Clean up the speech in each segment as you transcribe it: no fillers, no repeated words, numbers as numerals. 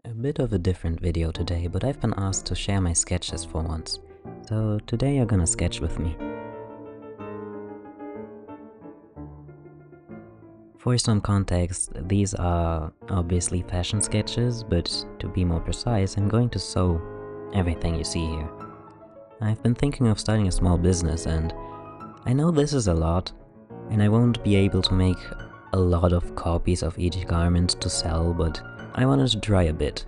A bit of a different video today, but I've been asked to share my sketches for once. So today you're gonna sketch with me. For some context, these are obviously fashion sketches, but to be more precise, I'm going to sew everything you see here. I've been thinking of starting a small business, and I know this is a lot, and I won't be able to make a lot of copies of each garment to sell, but I wanted to try a bit.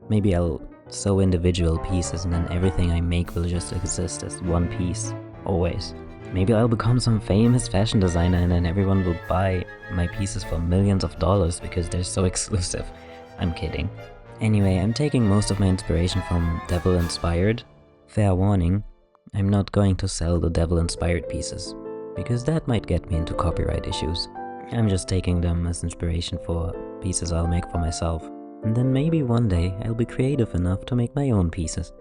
Maybe I'll sew individual pieces and then everything I make will just exist as one piece, always. Maybe I'll become some famous fashion designer and then everyone will buy my pieces for millions of dollars because they're so exclusive. I'm kidding. Anyway, I'm taking most of my inspiration from devil-inspired. Fair warning, I'm not going to sell the devil-inspired pieces, because that might get me into copyright issues. I'm just taking them as inspiration for pieces I'll make for myself. And then maybe one day I'll be creative enough to make my own pieces.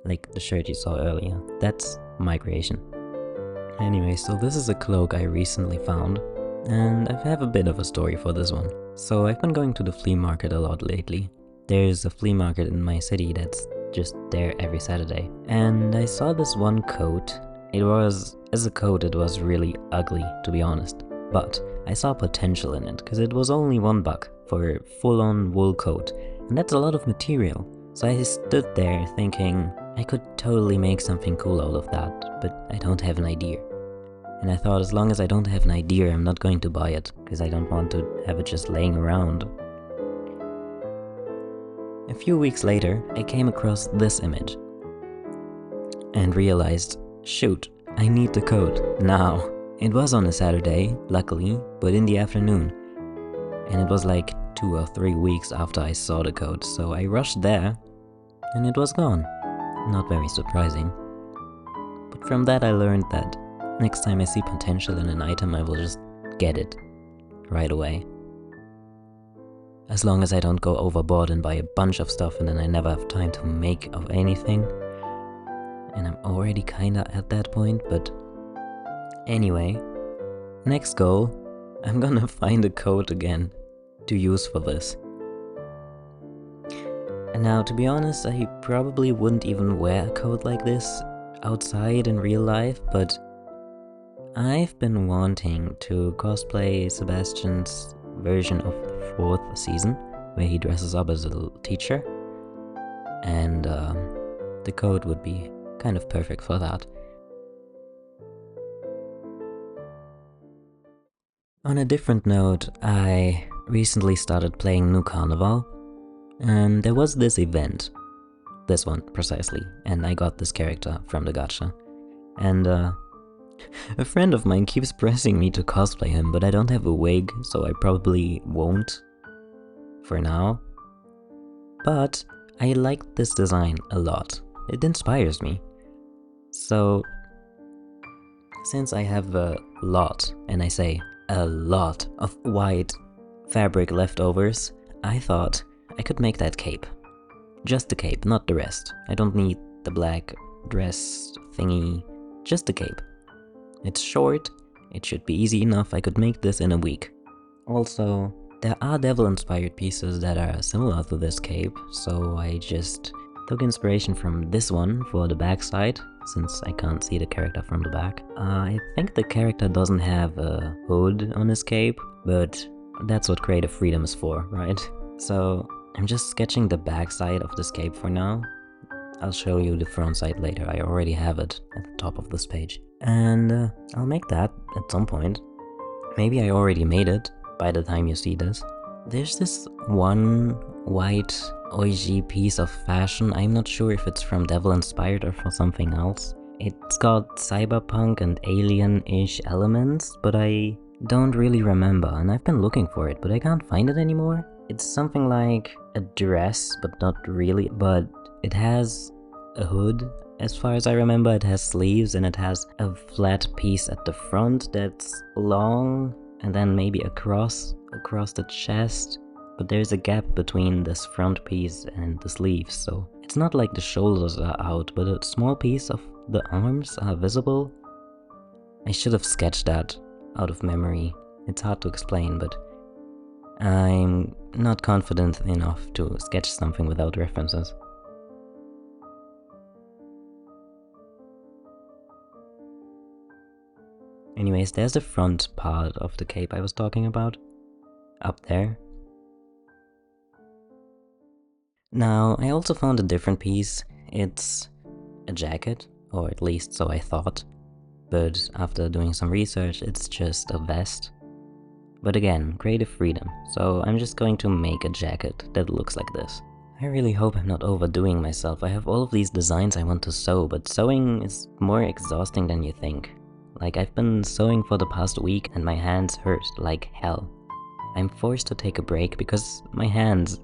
Like the shirt you saw earlier. That's my creation. Anyway, so this is a cloak I recently found, and I have a bit of a story for this one. So I've been going to the flea market a lot lately. There's a flea market in my city that's just there every Saturday. And I saw this one coat. As a coat, it was really ugly, to be honest. But I saw potential in it, because it was only $1 for a full-on wool coat, and that's a lot of material. So I stood there thinking, I could totally make something cool out of that, but I don't have an idea. And I thought, as long as I don't have an idea, I'm not going to buy it, because I don't want to have it just laying around. A few weeks later, I came across this image, and realized, shoot, I need the coat, now. It was on a Saturday, luckily, but in the afternoon. And it was like 2 or 3 weeks after I saw the coat, so I rushed there, and it was gone. Not very surprising. But from that I learned that next time I see potential in an item, I will just get it right away. As long as I don't go overboard and buy a bunch of stuff and then I never have time to make of anything. And I'm already kinda at that point, but anyway, next goal, I'm gonna find a coat again to use for this. And now, to be honest, I probably wouldn't even wear a coat like this outside in real life, but I've been wanting to cosplay Sebastian's version of the 4th season, where he dresses up as a little teacher, and the coat would be kind of perfect for that. On a different note, I recently started playing New Carnival, and there was this event, this one precisely, and I got this character from the gacha. And a friend of mine keeps pressing me to cosplay him, but I don't have a wig, so I probably won't for now. But I like this design a lot. It inspires me. So since I have a lot, and I say a lot of white fabric leftovers, I thought I could make that cape. Just the cape, not the rest. I don't need the black dress thingy, just the cape. It's short, it should be easy enough, I could make this in a week. Also, there are devil-inspired pieces that are similar to this cape, so I just took inspiration from this one for the backside, since I can't see the character from the back. I think the character doesn't have a hood on his cape, but that's what creative freedom is for, right? So I'm just sketching the backside of this cape for now. I'll show you the front side later, I already have it at the top of this page. And I'll make that at some point. Maybe I already made it by the time you see this. There's this one white 𝔰𝔨 piece of fashion, I'm not sure if it's from Devil Inspired or from something else. It's got cyberpunk and alien-ish elements, but I don't really remember, and I've been looking for it, but I can't find it anymore. It's something like a dress, but not really, but it has a hood. As far as I remember, it has sleeves, and it has a flat piece at the front that's long, and then maybe across the chest. But there's a gap between this front piece and the sleeves, so it's not like the shoulders are out, but a small piece of the arms are visible. I should have sketched that out of memory. It's hard to explain, but I'm not confident enough to sketch something without references. Anyways, there's the front part of the cape I was talking about, up there. Now, I also found a different piece. It's a jacket, or at least so I thought, but after doing some research, it's just a vest. But again, creative freedom, so I'm just going to make a jacket that looks like this. I really hope I'm not overdoing myself. I have all of these designs I want to sew, but sewing is more exhausting than you think. Like, I've been sewing for the past week and my hands hurt like hell. I'm forced to take a break because my hands...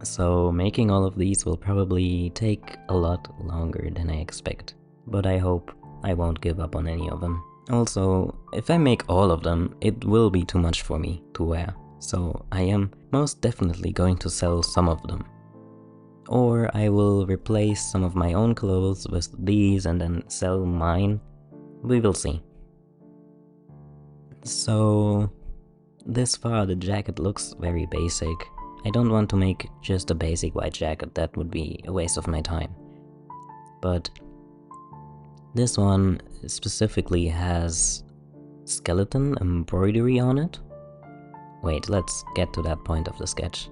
So making all of these will probably take a lot longer than I expect. But I hope I won't give up on any of them. Also, if I make all of them, it will be too much for me to wear. So I am most definitely going to sell some of them. Or I will replace some of my own clothes with these and then sell mine. We will see. So, this far the jacket looks very basic. I don't want to make just a basic white jacket, that would be a waste of my time. But this one specifically has skeleton embroidery on it. Wait, let's get to that point of the sketch.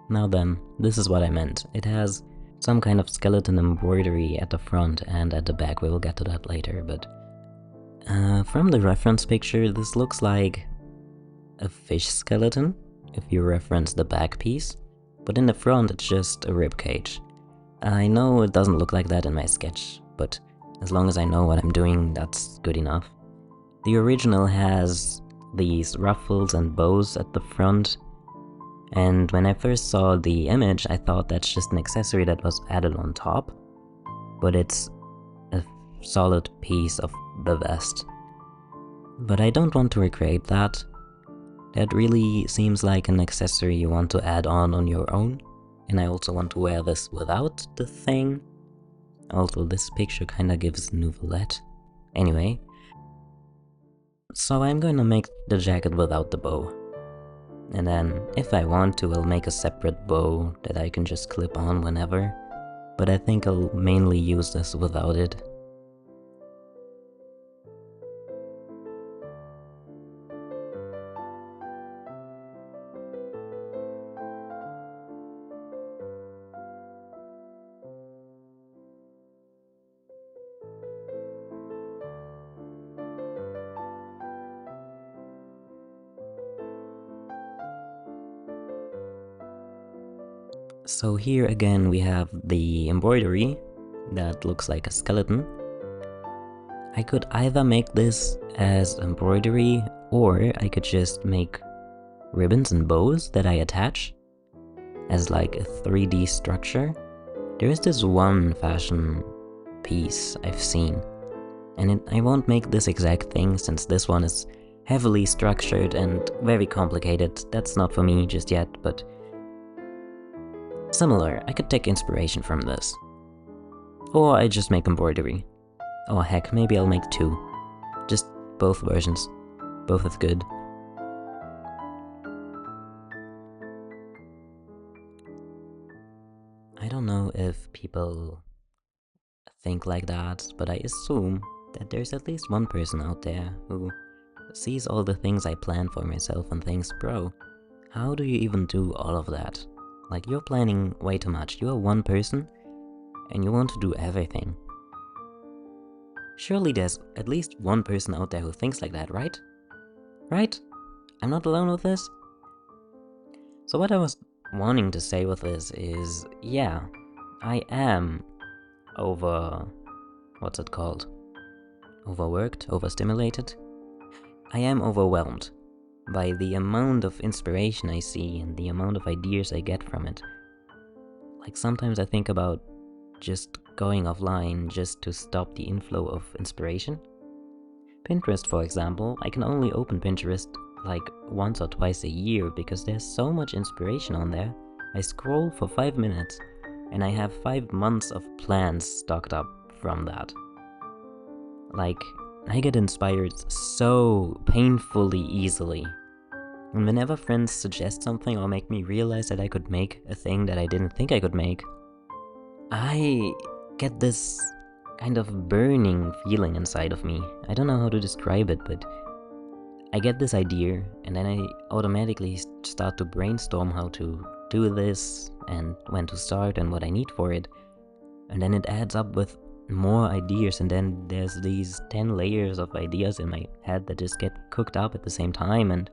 Now then, this is what I meant. It has some kind of skeleton embroidery at the front and at the back. We will get to that later, but from the reference picture, this looks like a fish skeleton, if you reference the back piece, but in the front it's just a rib cage. I know it doesn't look like that in my sketch, but as long as I know what I'm doing, that's good enough. The original has these ruffles and bows at the front, and when I first saw the image, I thought that's just an accessory that was added on top, but it's a solid piece of the vest. But I don't want to recreate that. That really seems like an accessory you want to add on your own, and I also want to wear this without the thing. Also, this picture kinda gives nouvelette. Anyway, so I'm going to make the jacket without the bow. And then, if I want to, I'll make a separate bow that I can just clip on whenever, but I think I'll mainly use this without it. So here again we have the embroidery that looks like a skeleton. I could either make this as embroidery, or I could just make ribbons and bows that I attach as like a 3D structure. There is this one fashion piece I've seen, and I won't make this exact thing since this one is heavily structured and very complicated. That's not for me just yet, but similar, I could take inspiration from this. Or I just make embroidery. Or heck, maybe I'll make two. Just both versions. Both is good. I don't know if people think like that, but I assume that there's at least one person out there who sees all the things I plan for myself and thinks, bro, how do you even do all of that? Like, you're planning way too much. You are one person, and you want to do everything. Surely there's at least one person out there who thinks like that, right? Right? I'm not alone with this? So what I was wanting to say with this is, yeah, I am what's it called? Overworked? Overstimulated? I am overwhelmed by the amount of inspiration I see and the amount of ideas I get from it. Like, sometimes I think about just going offline just to stop the inflow of inspiration. Pinterest, for example, I can only open Pinterest like once or twice a year because there's so much inspiration on there. I scroll for 5 minutes and I have 5 months of plans stocked up from that. Like, I get inspired so painfully easily. And whenever friends suggest something or make me realize that I could make a thing that I didn't think I could make, I get this kind of burning feeling inside of me. I don't know how to describe it, but I get this idea and then I automatically start to brainstorm how to do this and when to start and what I need for it. And then it adds up with more ideas, and then there's these 10 layers of ideas in my head that just get cooked up at the same time, and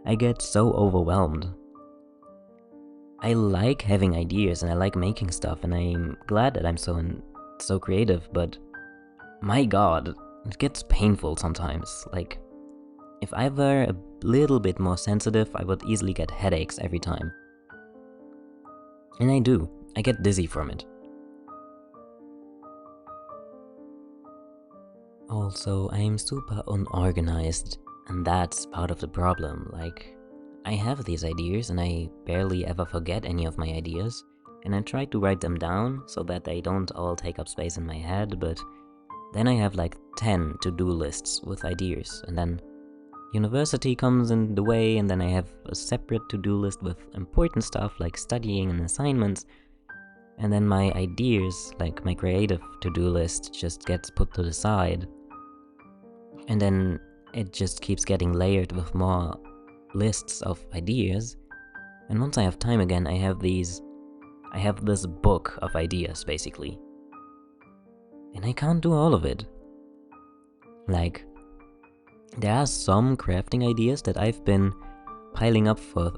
I get so overwhelmed. I like having ideas and I like making stuff, and I'm glad that I'm so creative, but my god, it gets painful sometimes. Like, if I were a little bit more sensitive, I would easily get headaches every time. And I do. I get dizzy from it. Also, I'm super unorganized, and that's part of the problem. Like, I have these ideas and I barely ever forget any of my ideas, and I try to write them down so that they don't all take up space in my head, but then I have like 10 to-do lists with ideas, and then university comes in the way, and then I have a separate to-do list with important stuff like studying and assignments, and then my ideas, like my creative to-do list, just gets put to the side. And then it just keeps getting layered with more lists of ideas, and once I have time again, I have this book of ideas, basically. And I can't do all of it. Like, there are some crafting ideas that I've been piling up for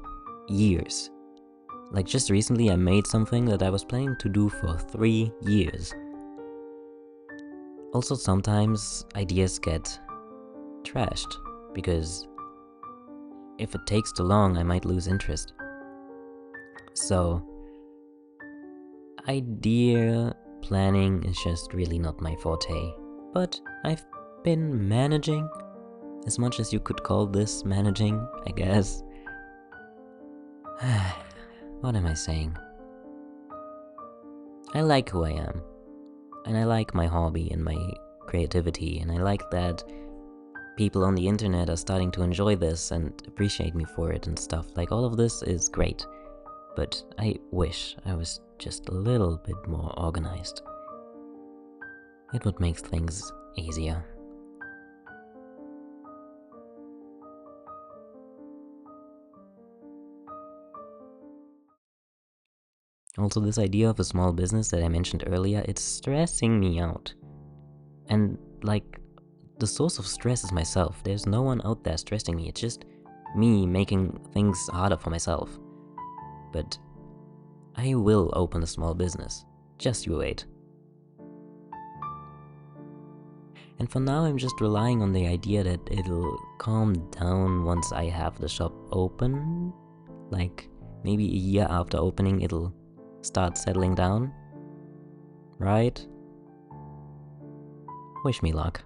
years. Like, just recently I made something that I was planning to do for 3 years. Also, sometimes ideas get trashed, because if it takes too long, I might lose interest. So, idea planning is just really not my forte. But I've been managing, as much as you could call this managing, I guess. What am I saying? I like who I am, and I like my hobby and my creativity, and I like that people on the internet are starting to enjoy this and appreciate me for it and stuff. Like, all of this is great, but I wish I was just a little bit more organized. It would make things easier. Also, this idea of a small business that I mentioned earlier, it's stressing me out. And, like, the source of stress is myself. There's no one out there stressing me. It's just me making things harder for myself. But I will open a small business. Just you wait. And for now, I'm just relying on the idea that it'll calm down once I have the shop open. Like, maybe a year after opening, it'll start settling down. Right? Wish me luck.